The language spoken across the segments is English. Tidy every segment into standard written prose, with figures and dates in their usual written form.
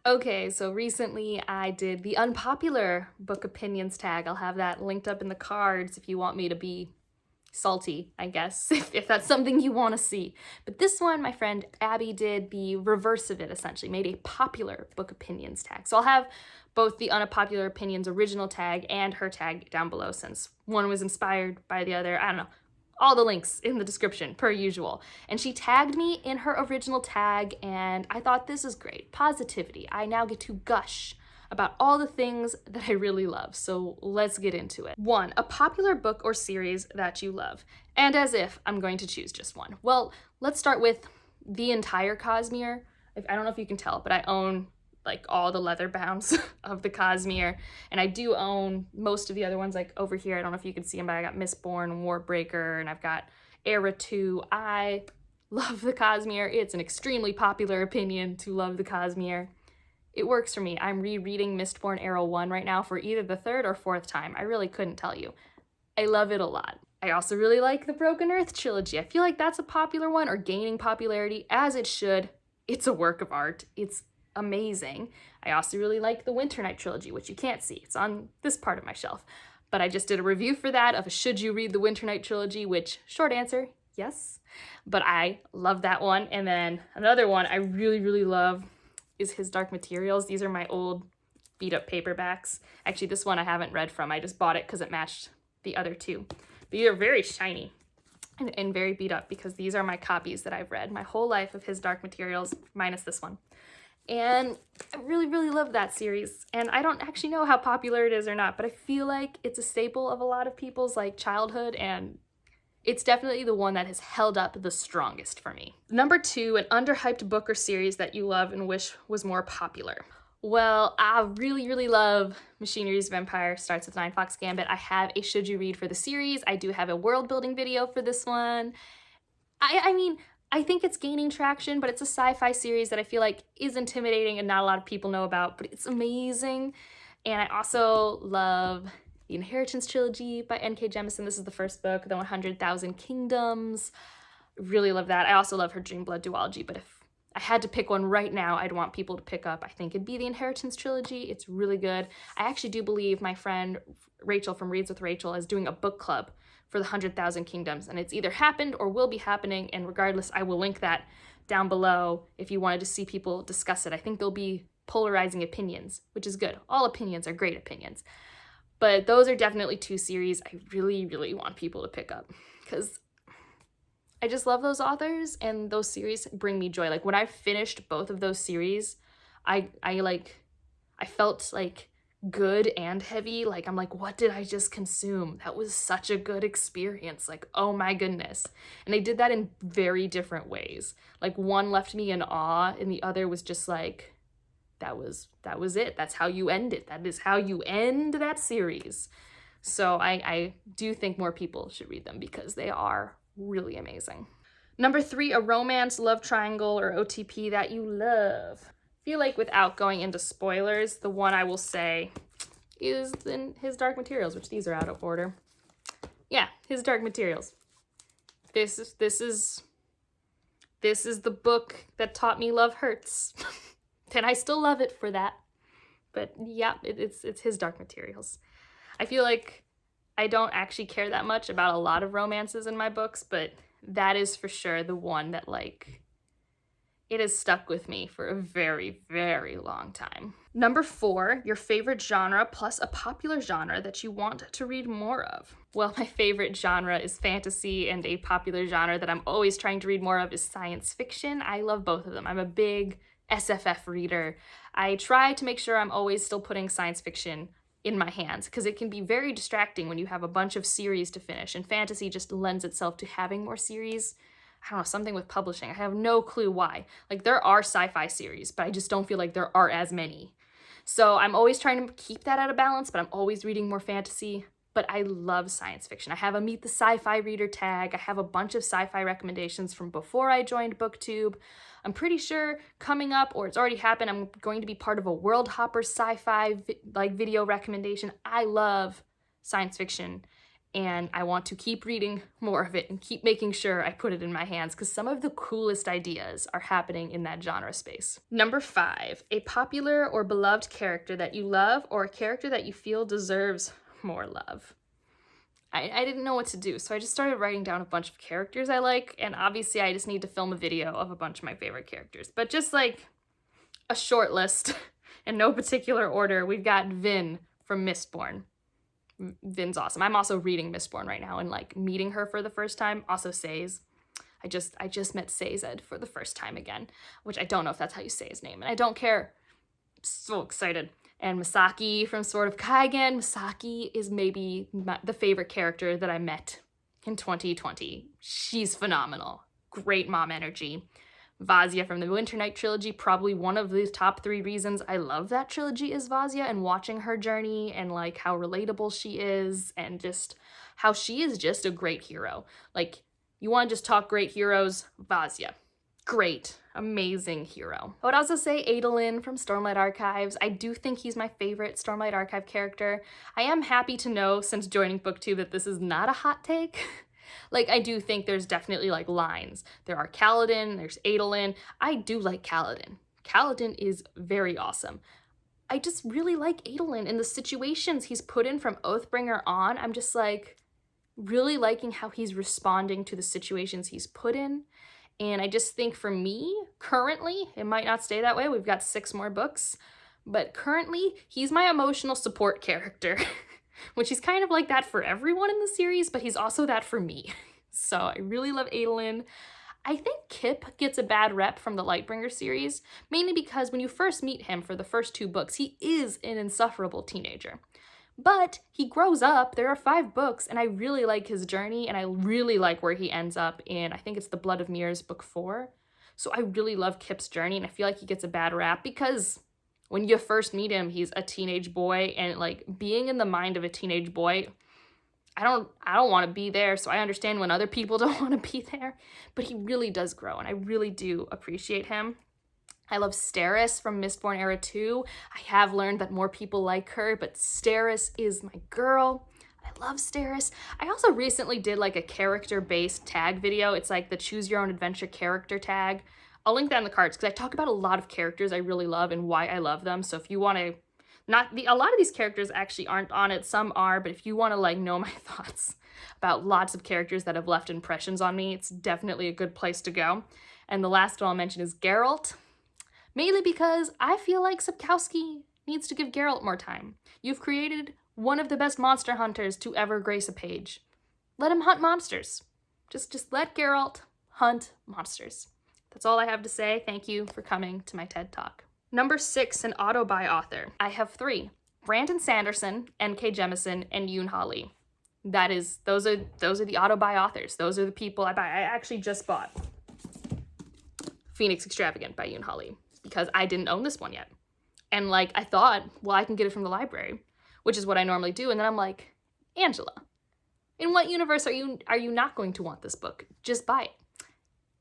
Okay, so recently I did the unpopular book opinions tag. I'll have that linked up in the cards if you want me to be salty, I guess, if that's something you want to see. But this one, my friend Abby did the reverse of it, essentially, made a popular book opinions tag. So I'll have both the unpopular opinions original tag and her tag down below since one was inspired by the other. I don't know. All the links in the description, per usual. And she tagged me in her original tag, and I thought this is great. Positivity. I now get to gush about all the things that I really love. So let's get into it. 1. A popular book or series that you love. And as if I'm going to choose just one. Well, let's start with the entire Cosmere. I don't know if you can tell, but I own like all the leather bounds of the Cosmere, and I do own most of the other ones, like over here. I don't know if you can see them, but I got Mistborn, Warbreaker, and I've got Era 2. I love the Cosmere. It's an extremely popular opinion to love the Cosmere. It works for me. I'm rereading Mistborn Era 1 right now for either the third or fourth time. I really couldn't tell you. I love it a lot. I also really like the Broken Earth trilogy. I feel like that's a popular one, or gaining popularity, as it should. It's a work of art. It's amazing. I also really like the Winternight trilogy, which you can't see. It's on this part of my shelf. But I just did a review for that of should you read the Winternight trilogy, which, short answer, yes. But I love that one. And then another one I really, really love is His Dark Materials. These are my old beat up paperbacks. Actually, this one I haven't read from. I just bought it because it matched the other two. But these are very shiny and very beat up because these are my copies that I've read my whole life of His Dark Materials, minus this one. And I really, really love that series. And I don't actually know how popular it is or not, but I feel like it's a staple of a lot of people's like childhood, and it's definitely the one that has held up the strongest for me. Number 2, an underhyped book or series that you love and wish was more popular. Well, I really, really love Machinery's Vampire Starts with 9 Fox Gambit. I have a should you read for the series. I do have a world building video for this one. I mean, I think it's gaining traction, but it's a sci-fi series that I feel like is intimidating and not a lot of people know about, but it's amazing. And I also love the Inheritance trilogy by N.K. Jemisin. This is the first book, The 100,000 Kingdoms. Really love that. I also love her Dreamblood duology, but if I had to pick one right now I'd want people to pick up, I think it'd be the Inheritance trilogy. It's really good. I actually do believe my friend Rachel from Reads with Rachel is doing a book club for the 100,000 Kingdoms, and it's either happened or will be happening, and regardless, I will link that down below if you wanted to see people discuss it. I think there'll be polarizing opinions, which is good. All opinions are great opinions. But those are definitely 2 series I really, really want people to pick up because I just love those authors, and those series bring me joy. Like when I finished both of those series, I felt like good and heavy. Like I'm like, what did I just consume? That was such a good experience. Like, oh my goodness. And they did that in very different ways. Like one left me in awe, and the other was just like, that was it. That's how you end it. That is how you end that series. So I do think more people should read them because they are really amazing. Number 3, a romance, love triangle, or OTP that you love. I feel like without going into spoilers, the one I will say is in His Dark Materials, which these are out of order. Yeah, His Dark Materials. This is the book that taught me love hurts. And I still love it for that. But yeah, it's His Dark Materials. I feel like I don't actually care that much about a lot of romances in my books, but that is for sure the one that like, it has stuck with me for a very, very long time. Number 4, your favorite genre plus a popular genre that you want to read more of. Well, my favorite genre is fantasy, and a popular genre that I'm always trying to read more of is science fiction. I love both of them. I'm a big SFF reader. I try to make sure I'm always still putting science fiction in my hands because it can be very distracting when you have a bunch of series to finish, and fantasy just lends itself to having more series. I don't know, something with publishing. I have no clue why. Like there are sci-fi series, but I just don't feel like there are as many. So I'm always trying to keep that at a balance, but I'm always reading more fantasy. But I love science fiction. I have a Meet the Sci-Fi Reader tag. I have a bunch of sci-fi recommendations from before I joined BookTube. I'm pretty sure coming up, or it's already happened, I'm going to be part of a World Hopper sci-fi video recommendation. I love science fiction, and I want to keep reading more of it and keep making sure I put it in my hands because some of the coolest ideas are happening in that genre space. Number 5, a popular or beloved character that you love or a character that you feel deserves more love. I didn't know what to do, so I just started writing down a bunch of characters I like, and obviously I just need to film a video of a bunch of my favorite characters. But just like a short list in no particular order, we've got Vin from Mistborn. Vin's awesome. I'm also reading Mistborn right now and like meeting her for the first time. Also Sazed. I just met Sazed for the first time again, which I don't know if that's how you say his name, and I don't care. I'm so excited. And Misaki from Sword of Kaigen. Misaki is maybe the favorite character that I met in 2020. She's phenomenal. Great mom energy. Vazia from the Winter Night trilogy, probably one of the top 3 reasons I love that trilogy is Vazia, and watching her journey and like how relatable she is and just how she is just a great hero. Like, you want to just talk great heroes? Vazia. Great, amazing hero. I would also say Adolin from Stormlight Archives. I do think he's my favorite Stormlight Archive character. I am happy to know since joining BookTube that this is not a hot take. Like, I do think there's definitely like lines. There are Kaladin, there's Adolin. I do like Kaladin. Kaladin is very awesome. I just really like Adolin and the situations he's put in from Oathbringer on. I'm just like really liking how he's responding to the situations he's put in. And I just think for me, currently, it might not stay that way. We've got 6 more books, but currently he's my emotional support character, which is kind of like that for everyone in the series, but he's also that for me. So I really love Adolin. I think Kip gets a bad rep from the Lightbringer series, mainly because when you first meet him for the first 2 books, he is an insufferable teenager. But he grows up, there are 5 books, and I really like his journey, and I really like where he ends up in, I think it's The Blood of Mirrors, book 4. So I really love Kip's journey, and I feel like he gets a bad rap because when you first meet him, he's a teenage boy, and like being in the mind of a teenage boy, I don't want to be there, so I understand when other people don't want to be there, but he really does grow, and I really do appreciate him. I love Steris from Mistborn Era 2. I have learned that more people like her, but Steris is my girl. I love Steris. I also recently did like a character-based tag video. It's like the Choose Your Own Adventure character tag. I'll link that in the cards because I talk about a lot of characters I really love and why I love them. So if you want to, a lot of these characters actually aren't on it. Some are, but if you want to like know my thoughts about lots of characters that have left impressions on me, it's definitely a good place to go. And the last one I'll mention is Geralt. Mainly because I feel like Sapkowski needs to give Geralt more time. You've created one of the best monster hunters to ever grace a page. Let him hunt monsters. Just let Geralt hunt monsters. That's all I have to say. Thank you for coming to my TED Talk. Number 6, an auto-buy author. I have 3. Brandon Sanderson, N.K. Jemisin, and Yoon Ha Lee. Those are the auto-buy authors. Those are the people I buy. I actually just bought Phoenix Extravagant by Yoon Ha Lee, because I didn't own this one yet. And like, I thought, well, I can get it from the library, which is what I normally do. And then I'm like, Angela, in what universe are you not going to want this book? Just buy it.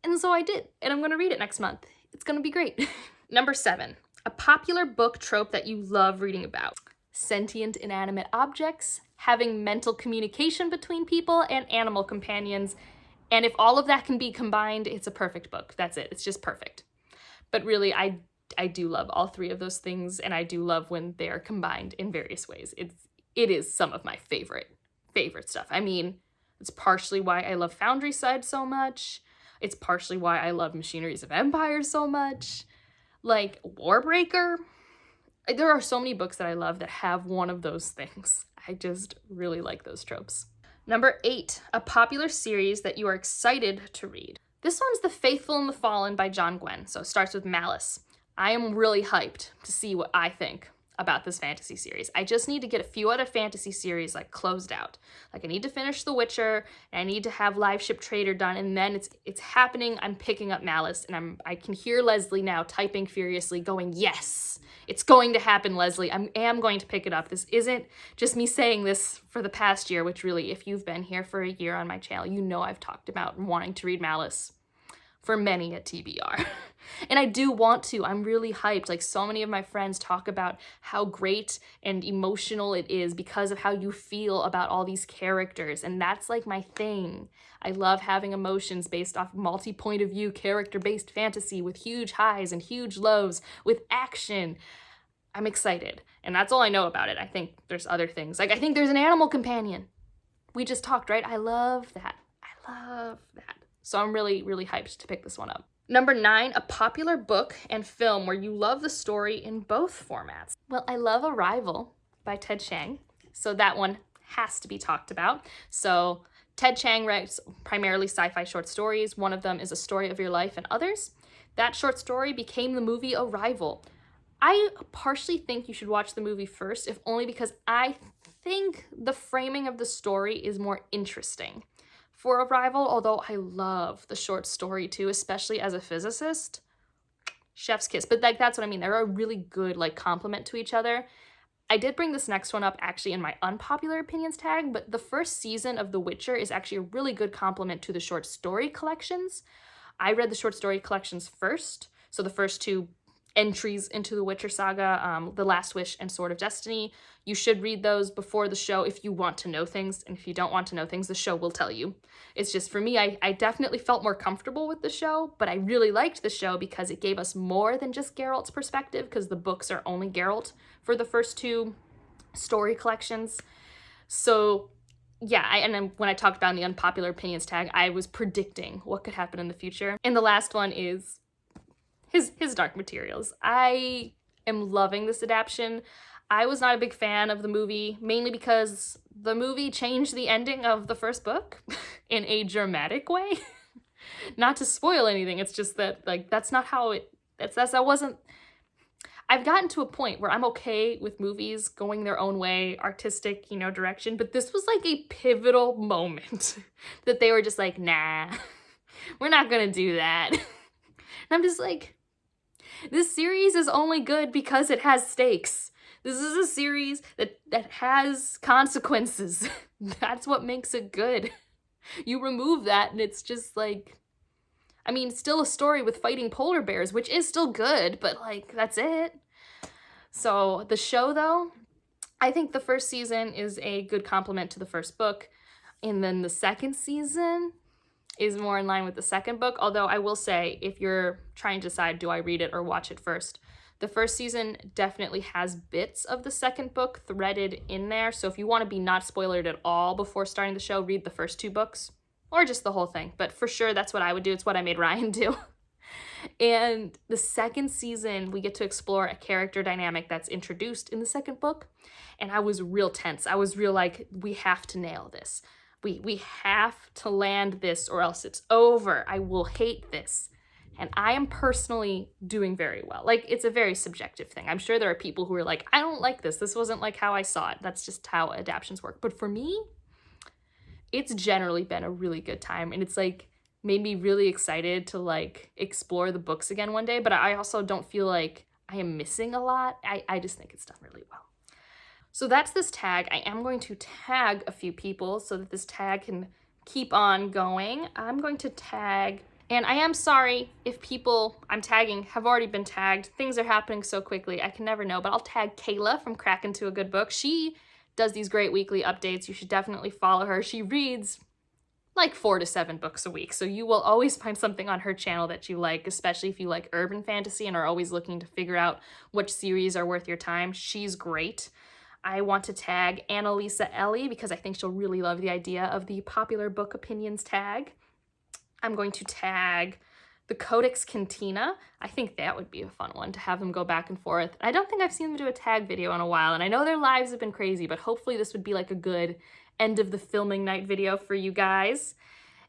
And so I did, and I'm going to read it next month. It's going to be great. Number 7, a popular book trope that you love reading about. Sentient inanimate objects, having mental communication between people, and animal companions. And if all of that can be combined, it's a perfect book. That's it. It's just perfect. But really, I do love all 3 of those things, and I do love when they are combined in various ways. It is some of my favorite stuff. I mean, it's partially why I love Foundry Side so much. It's partially why I love Machineries of Empire so much. Like, Warbreaker. There are so many books that I love that have one of those things. I just really like those tropes. Number 8, a popular series that you are excited to read. This one's The Faithful and the Fallen by John Gwynne, so it starts with Malice. I am really hyped to see what I think about this fantasy series. I just need to get a few other fantasy series like closed out. Like I need to finish The Witcher, and I need to have Live Ship Trader done, and then it's happening. I'm picking up Malice, and I can hear Leslie now typing furiously going, yes, it's going to happen, Leslie. I am going to pick it up. This isn't just me saying this for the past year, which really, if you've been here for a year on my channel, you know I've talked about wanting to read Malice for many at TBR. And I do want to. I'm really hyped. Like, so many of my friends talk about how great and emotional it is because of how you feel about all these characters. And that's like my thing. I love having emotions based off multi-point of view, character-based fantasy with huge highs and huge lows, with action. I'm excited. And that's all I know about it. I think there's other things. Like, I think there's an animal companion. We just talked, right? I love that. I love that. So I'm really, really hyped to pick this one up. Number 9, a popular book and film where you love the story in both formats. Well, I love Arrival by Ted Chiang, so that one has to be talked about. So Ted Chiang writes primarily sci-fi short stories. One of them is A Story of Your Life and Others. That short story became the movie Arrival. I partially think you should watch the movie first, if only because I think the framing of the story is more interesting for Arrival, although I love the short story too, especially as a physicist. Chef's kiss. But like, that's what I mean. They're a really good like complement to each other. I did bring this next one up actually in my unpopular opinions tag, but the first season of The Witcher is actually a really good complement to the short story collections. I read the short story collections first, so the first 2 entries into the Witcher saga, The Last Wish and Sword of Destiny. You should read those before the show if you want to know things, and if you don't want to know things, the show will tell you. It's just, for me, I definitely felt more comfortable with the show, but I really liked the show because it gave us more than just Geralt's perspective, because the books are only Geralt for the first 2 story collections. So yeah, and then when I talked about in the unpopular opinions tag, I was predicting what could happen in the future. And the last one is his Dark Materials. I am loving this adaptation. I was not a big fan of the movie, mainly because the movie changed the ending of the first book in a dramatic way. Not to spoil anything, it's just that, like, that's not how it, that wasn't, I've gotten to a point where I'm okay with movies going their own way, artistic, direction, but this was like a pivotal moment that they were just like, nah, we're not gonna do that. And I'm just like, this series is only good because it has stakes. This is a series that has consequences. That's what makes it good. You remove that and it's just like, I mean, still a story with fighting polar bears, which is still good, but like, that's it. So the show though, I think the first season is a good complement to the first book. And then the second season is more in line with the second book. Although I will say, if you're trying to decide, do I read it or watch it first? The first season definitely has bits of the second book threaded in there. So if you want to be not spoiled at all before starting the show, read the first 2 books or just the whole thing. But for sure, that's what I would do. It's what I made Ryan do. And the second season, we get to explore a character dynamic that's introduced in the second book. And I was real tense. I was real like, we have to nail this. We have to land this or else it's over. I will hate this. And I am personally doing very well. Like, it's a very subjective thing. I'm sure there are people who are like, I don't like this. This wasn't like how I saw it. That's just how adaptions work. But for me, it's generally been a really good time. And it's like made me really excited to like explore the books again one day. But I also don't feel like I am missing a lot. I just think it's done really well. So that's this tag. I am going to tag a few people so that this tag can keep on going. I'm going to tag, and I am sorry if people I'm tagging have already been tagged. Things are happening so quickly, I can never know, but I'll tag Kayla from Crack Into a Good Book. She does these great weekly updates. You should definitely follow her. She reads like 4 to 7 books a week, so you will always find something on her channel that you like, especially if you like urban fantasy and are always looking to figure out which series are worth your time. She's great. I want to tag Annalisa Ellie because I think she'll really love the idea of the popular book opinions tag. I'm going to tag the Codex Cantina. I think that would be a fun one to have them go back and forth. I don't think I've seen them do a tag video in a while, and I know their lives have been crazy, but hopefully this would be like a good end of the filming night video for you guys.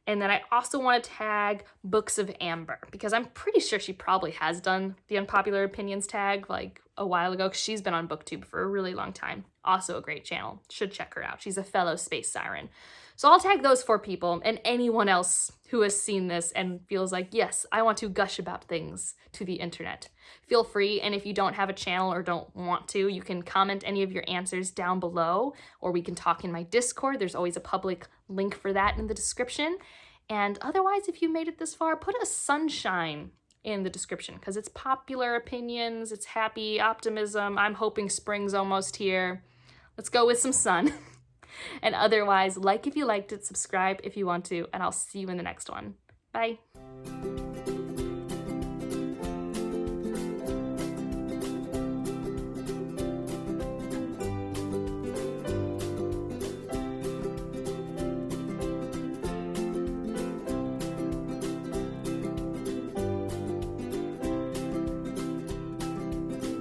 And then I also want to tag Books of Amber because I'm pretty sure she probably has done the unpopular opinions tag like a while ago because she's been on BookTube for a really long time. Also a great channel. Should check her out. She's a fellow space siren. So I'll tag those 4 people and anyone else who has seen this and feels like, yes, I want to gush about things to the internet. Feel free, and if you don't have a channel or don't want to, you can comment any of your answers down below, or we can talk in my Discord. There's always a public link for that in the description. And otherwise, if you made it this far, put a sunshine in the description because it's popular opinions, it's happy optimism. I'm hoping spring's almost here. Let's go with some sun. And otherwise, like if you liked it, subscribe if you want to, and I'll see you in the next one. Bye.